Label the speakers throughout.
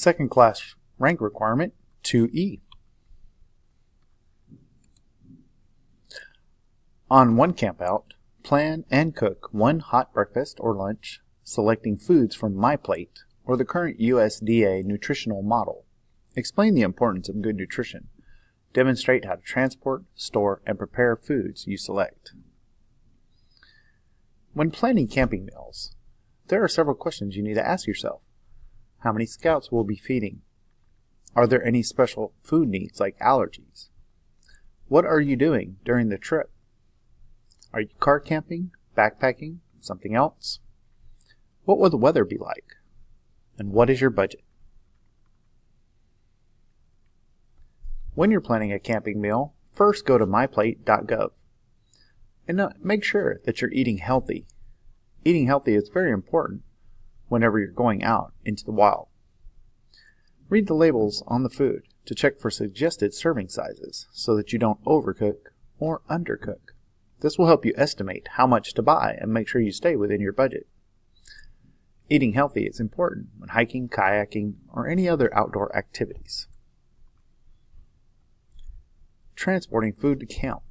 Speaker 1: Second class rank requirement 2E. On one campout, plan and cook one hot breakfast or lunch, selecting foods from MyPlate or the current USDA nutritional model. Explain the importance of good nutrition. Demonstrate how to transport, store, and prepare foods you select. When planning camping meals, there are several questions you need to ask yourself. How many scouts will be feeding? Are there any special food needs like allergies? What are you doing during the trip? Are you car camping, backpacking, something else? What will the weather be like? And what is your budget? When you're planning a camping meal, first go to myplate.gov and make sure that you're eating healthy. Eating healthy is very important whenever you're going out into the wild. Read the labels on the food to check for suggested serving sizes so that you don't overcook or undercook. This will help you estimate how much to buy and make sure you stay within your budget. Eating healthy is important when hiking, kayaking, or any other outdoor activities. Transporting food to camp.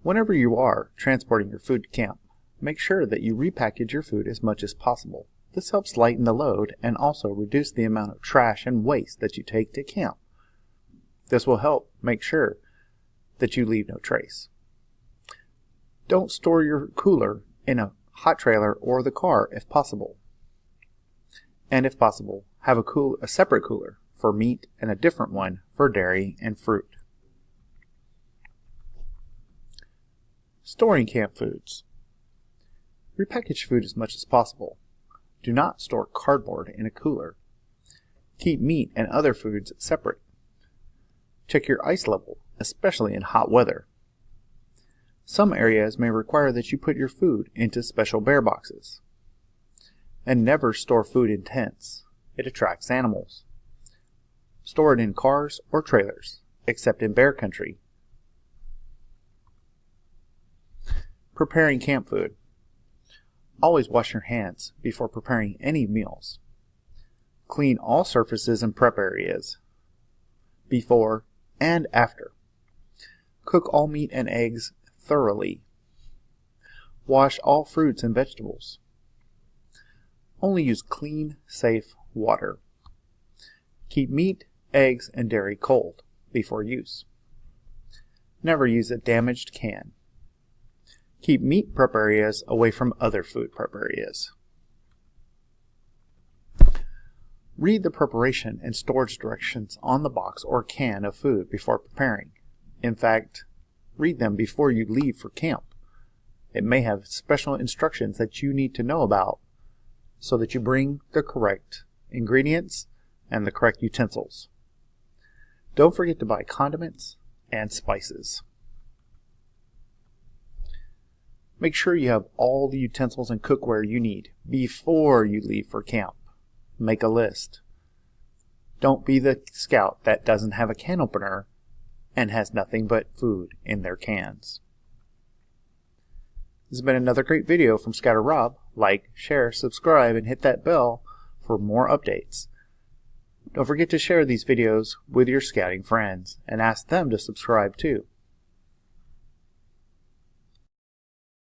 Speaker 1: Whenever you are transporting your food to camp, make sure that you repackage your food as much as possible. This helps lighten the load and also reduce the amount of trash and waste that you take to camp. This will help make sure that you leave no trace. Don't store your cooler in a hot trailer or the car if possible. And if possible, have a separate cooler for meat and a different one for dairy and fruit. Storing camp foods. Repackage food as much as possible. Do not store cardboard in a cooler. Keep meat and other foods separate. Check your ice level, especially in hot weather. Some areas may require that you put your food into special bear boxes. And never store food in tents. It attracts animals. Store it in cars or trailers, except in bear country. Preparing camp food. Always wash your hands before preparing any meals. Clean all surfaces and prep areas before and after. Cook all meat and eggs thoroughly. Wash all fruits and vegetables. Only use clean, safe water. Keep meat, eggs, and dairy cold before use. Never use a damaged can. Keep meat prep areas away from other food prep areas. Read the preparation and storage directions on the box or can of food before preparing. In fact, read them before you leave for camp. It may have special instructions that you need to know about so that you bring the correct ingredients and the correct utensils. Don't forget to buy condiments and spices. Make sure you have all the utensils and cookware you need before you leave for camp. Make a list. Don't be the scout that doesn't have a can opener and has nothing but food in their cans. This has been another great video from Scouter Rob. Like, share, subscribe, and hit that bell for more updates. Don't forget to share these videos with your scouting friends and ask them to subscribe too.